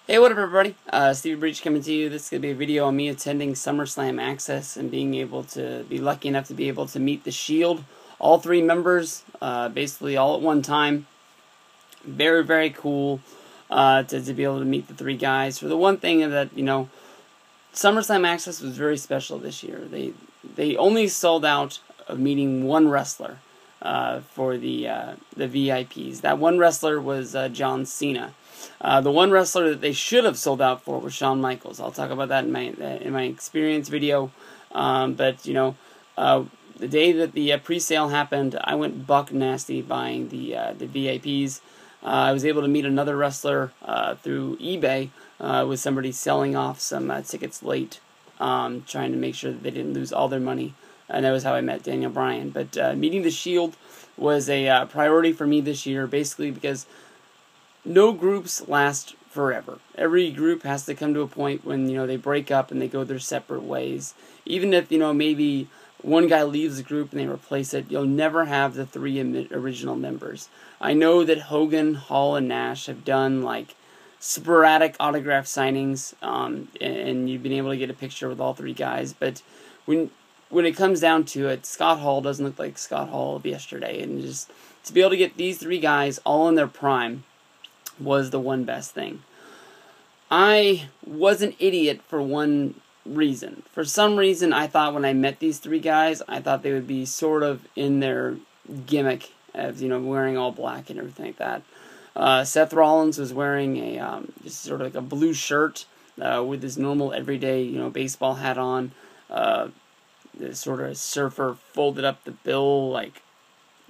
Hey, what up, everybody? Stevie Breach coming to you. This is going to be a video on me attending SummerSlam Access and being able to be lucky enough to be able to meet The Shield. All three members, basically all at one time. Very, very cool to be able to meet the three guys. For the one thing that, SummerSlam Access was very special this year. They only sold out of meeting one wrestler for the VIPs. That one wrestler was John Cena. The one wrestler that they should have sold out for was Shawn Michaels. I'll talk about that in my experience video. But the day that the pre-sale happened, I went buck nasty buying the VIPs. I was able to meet another wrestler through eBay with somebody selling off some tickets late, trying to make sure that they didn't lose all their money. And that was how I met Daniel Bryan. But meeting The Shield was a priority for me this year, basically because no groups last forever. Every group has to come to a point when, they break up and they go their separate ways. Even if, maybe one guy leaves the group and they replace it, you'll never have the three original members. I know that Hogan, Hall, and Nash have done, sporadic autograph signings, and you've been able to get a picture with all three guys, but when it comes down to it, Scott Hall doesn't look like Scott Hall of yesterday, and just to be able to get these three guys all in their prime was the one best thing. I was an idiot for one reason. For some reason, I thought when I met these three guys, I thought they would be sort of in their gimmick as, wearing all black and everything like that. Seth Rollins was wearing a just sort of like a blue shirt with his normal everyday, baseball hat on. This sort of surfer folded up the bill, like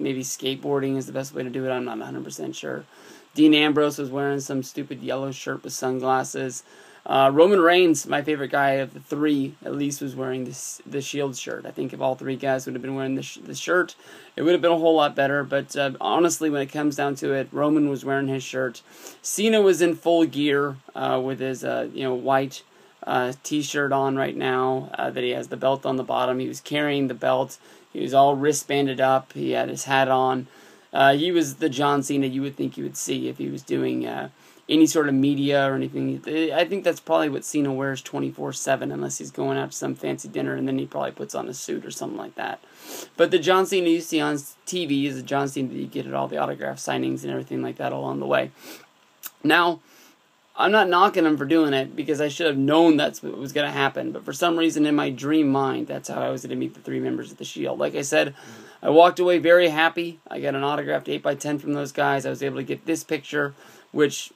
maybe skateboarding is the best way to do it. I'm not 100% sure. Dean Ambrose was wearing some stupid yellow shirt with sunglasses. Roman Reigns, my favorite guy of the three, at least was wearing the Shield shirt. I think if all three guys would have been wearing the shirt, it would have been a whole lot better. But honestly, when it comes down to it, Roman was wearing his shirt. Cena was in full gear with his white T-shirt on right now. That he has the belt on the bottom. He was carrying the belt. He was all wristbanded up. He had his hat on. He was the John Cena you would think you would see if he was doing any sort of media or anything. I think that's probably what Cena wears 24/7, unless he's going out to some fancy dinner, and then he probably puts on a suit or something like that. But the John Cena you see on TV is the John Cena that you get at all the autograph signings and everything like that along the way. Now, I'm not knocking him for doing it, because I should have known that's what was going to happen. But for some reason, in my dream mind, that's how I was going to meet the three members of The Shield. Like I said, I walked away very happy. I got an autographed 8x10 from those guys. I was able to get this picture, which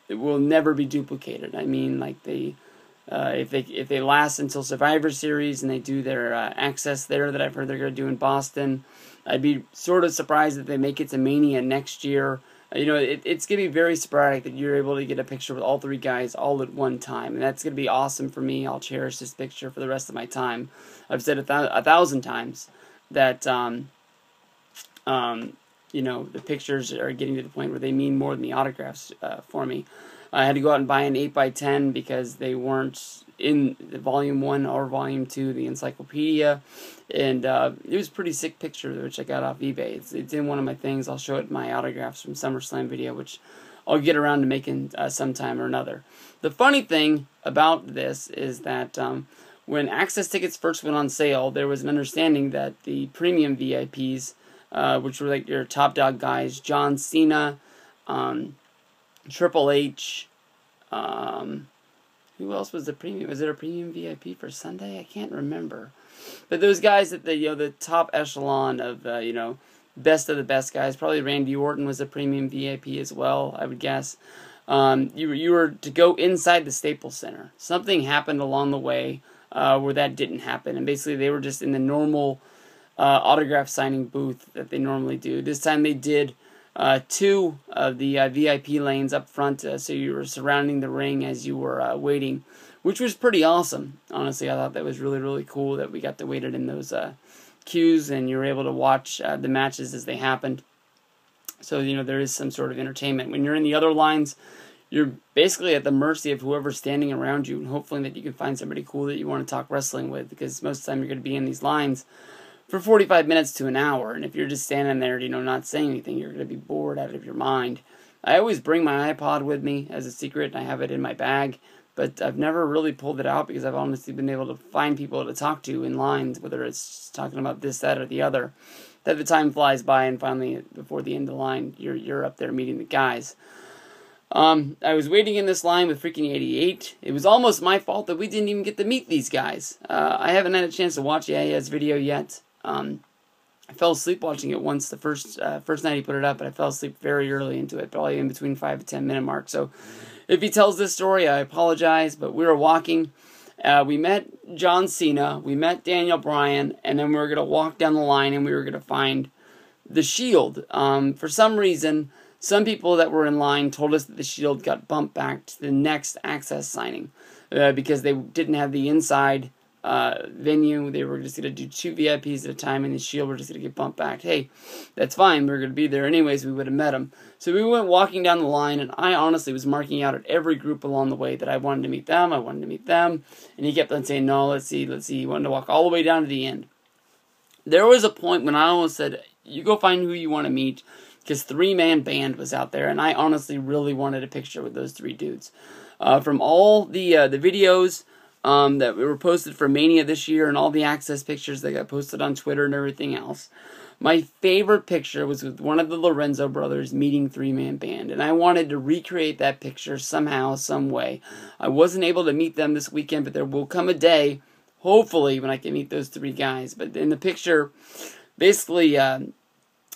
it will never be duplicated. I mean, if they last until Survivor Series and they do their access there that I've heard they're going to do in Boston, I'd be sort of surprised if they make it to Mania next year. It's going to be very sporadic that you're able to get a picture with all three guys all at one time. And that's going to be awesome for me. I'll cherish this picture for the rest of my time. I've said 1,000 times that, the pictures are getting to the point where they mean more than the autographs for me. I had to go out and buy an 8x10 because they weren't in the Volume 1 or Volume 2 of the encyclopedia. And it was a pretty sick picture, which I got off eBay. It's in one of my things. I'll show it in my autographs from SummerSlam video, which I'll get around to making sometime or another. The funny thing about this is that when access tickets first went on sale, there was an understanding that the premium VIPs, which were like your top dog guys, John Cena, Triple H, who else was the premium? Was it a premium VIP for Sunday? I can't remember. But those guys at the top echelon of best of the best guys. Probably Randy Orton was a premium VIP as well, I would guess. You were to go inside the Staples Center. Something happened along the way where that didn't happen, and basically they were just in the normal autograph signing booth that they normally do. This time they did two of the VIP lanes up front, so you were surrounding the ring as you were waiting, which was pretty awesome. Honestly, I thought that was really, really cool that we got to wait it in those queues, and you were able to watch the matches as they happened. So, there is some sort of entertainment. When you're in the other lines, you're basically at the mercy of whoever's standing around you, and hopefully that you can find somebody cool that you want to talk wrestling with, because most of the time you're going to be in these lines for 45 minutes to an hour, and if you're just standing there, not saying anything, you're going to be bored out of your mind. I always bring my iPod with me as a secret, and I have it in my bag, but I've never really pulled it out because I've honestly been able to find people to talk to in lines, whether it's talking about this, that, or the other. That the time flies by, and finally, before the end of the line, you're up there meeting the guys. I was waiting in this line with freaking 88. It was almost my fault that we didn't even get to meet these guys. I haven't had a chance to watch Yaya's video yet. I fell asleep watching it once the first night he put it up, but I fell asleep very early into it, probably in between 5 to 10 minute mark. So if he tells this story, I apologize, but we were walking. We met John Cena, we met Daniel Bryan, and then we were going to walk down the line and we were going to find the Shield. For some reason, some people that were in line told us that the Shield got bumped back to the next Access signing because they didn't have the inside venue. They were just going to do 2 VIPs at a time, and the Shield were just going to get bumped back. Hey, that's fine. We're going to be there anyways. We would have met them. So we went walking down the line, and I honestly was marking out at every group along the way that I wanted to meet them. I wanted to meet them. And he kept on saying, no, let's see. He wanted to walk all the way down to the end. There was a point when I almost said, you go find who you want to meet, because 3-man band was out there, and I honestly really wanted a picture with those 3 dudes. From all the videos that were posted for Mania this year, and all the Access pictures that got posted on Twitter and everything else, my favorite picture was with one of the Lorenzo brothers meeting 3-man band, and I wanted to recreate that picture somehow, some way. I wasn't able to meet them this weekend, but there will come a day, hopefully, when I can meet those 3 guys. But in the picture, basically,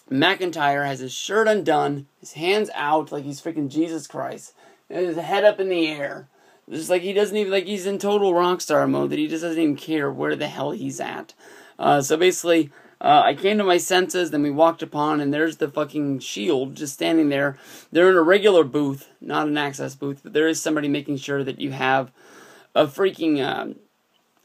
McIntyre has his shirt undone, his hands out like he's freaking Jesus Christ, and his head up in the air. Just like he doesn't even, like he's in total rock star mode, that he just doesn't even care where the hell he's at. So basically, I came to my senses, then we walked upon, and there's the fucking Shield just standing there. They're in a regular booth, not an Access booth, but there is somebody making sure that you have a freaking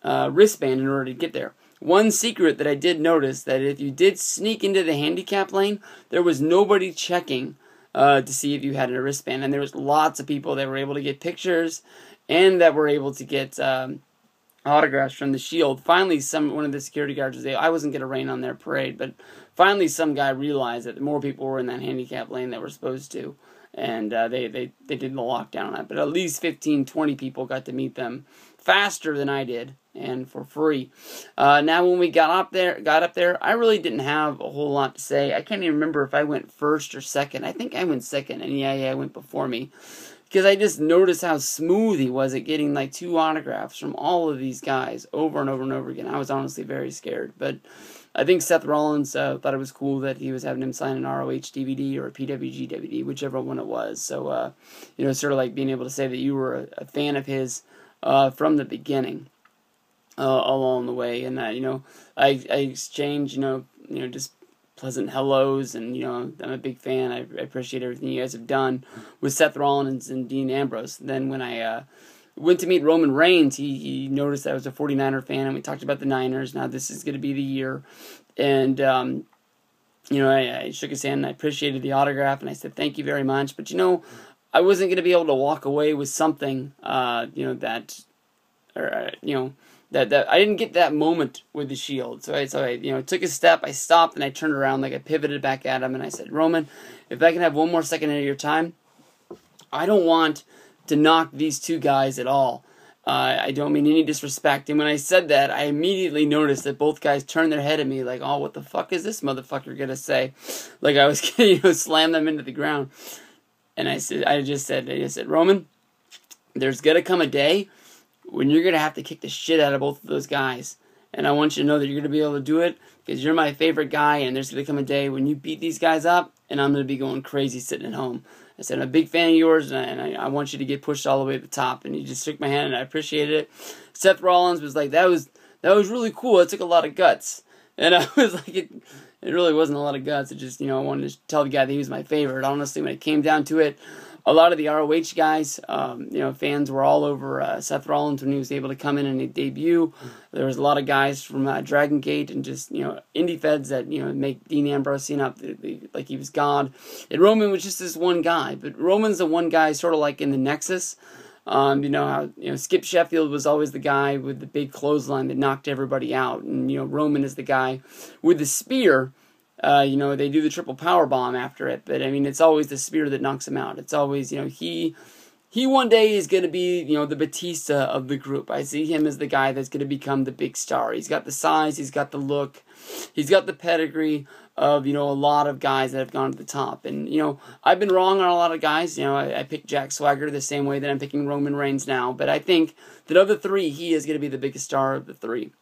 wristband in order to get there. One secret that I did notice, that if you did sneak into the handicap lane, there was nobody checking to see if you had a wristband. And there was lots of people that were able to get pictures and that were able to get autographs from the Shield. Finally, one of the security guards was there. I wasn't going to rain on their parade, but finally some guy realized that more people were in that handicap lane that were supposed to. And they did the lockdown on that. But at least 15, 20 people got to meet them faster than I did, and for free. Now, when we got up there, I really didn't have a whole lot to say. I can't even remember if I went first or second. I think I went second, and yeah, went before me. Because I just noticed how smooth he was at getting like 2 autographs from all of these guys over and over and over again. I was honestly very scared. But I think Seth Rollins thought it was cool that he was having him sign an ROH DVD or a PWG DVD, whichever one it was. So, sort of like being able to say that you were a fan of his from the beginning. Along the way, and I exchange just pleasant hellos, and I'm a big fan. I appreciate everything you guys have done with Seth Rollins and Dean Ambrose. And then when I went to meet Roman Reigns, he noticed that I was a 49er fan, and we talked about the Niners. Now this is going to be the year, and I shook his hand and I appreciated the autograph, and I said thank you very much. But I wasn't going to be able to walk away with something that I didn't get that moment with the Shield. So I took a step, I stopped, and I turned around, like I pivoted back at him, and I said, Roman, if I can have one more second of your time, I don't want to knock these 2 guys at all. I don't mean any disrespect. And when I said that, I immediately noticed that both guys turned their head at me like, oh, what the fuck is this motherfucker gonna say? Like I was gonna, slam them into the ground. And I just said, Roman, there's gonna come a day when you're going to have to kick the shit out of both of those guys. And I want you to know that you're going to be able to do it because you're my favorite guy, and there's going to come a day when you beat these guys up, and I'm going to be going crazy sitting at home. I said, I'm a big fan of yours, and I want you to get pushed all the way to the top. And he just shook my hand, and I appreciated it. Seth Rollins was like, that was really cool. It took a lot of guts. And I was like, it really wasn't a lot of guts. It just, I wanted to tell the guy that he was my favorite. Honestly, when it came down to it, a lot of the ROH guys, fans were all over Seth Rollins when he was able to come in and debut. There was a lot of guys from Dragon Gate and just, indie feds that, make Dean Ambrose seem up like he was God. And Roman was just this one guy. But Roman's the one guy sort of like in the Nexus. How Skip Sheffield was always the guy with the big clothesline that knocked everybody out. And, Roman is the guy with the spear you know, they do the triple power bomb after it, but I mean, it's always the spear that knocks him out. It's always, you know, he one day is going to be, you know, the Batista of the group. I see him as the guy that's going to become the big star. He's got the size, he's got the look, he's got the pedigree of, you know, a lot of guys that have gone to the top. And, you know, I've been wrong on a lot of guys. You know, I picked Jack Swagger the same way that I'm picking Roman Reigns now. But I think that of the three, he is going to be the biggest star of the three.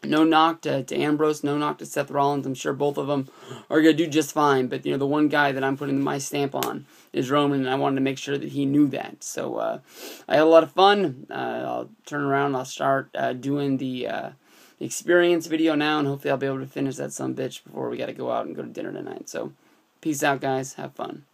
No knock to Ambrose, no knock to Seth Rollins. I'm sure both of them are going to do just fine. But, you know, the one guy that I'm putting my stamp on is Roman, and I wanted to make sure that he knew that. So I had a lot of fun. I'll turn around, I'll start doing the experience video now, and hopefully I'll be able to finish that son bitch before we got to go out and go to dinner tonight. So peace out, guys. Have fun.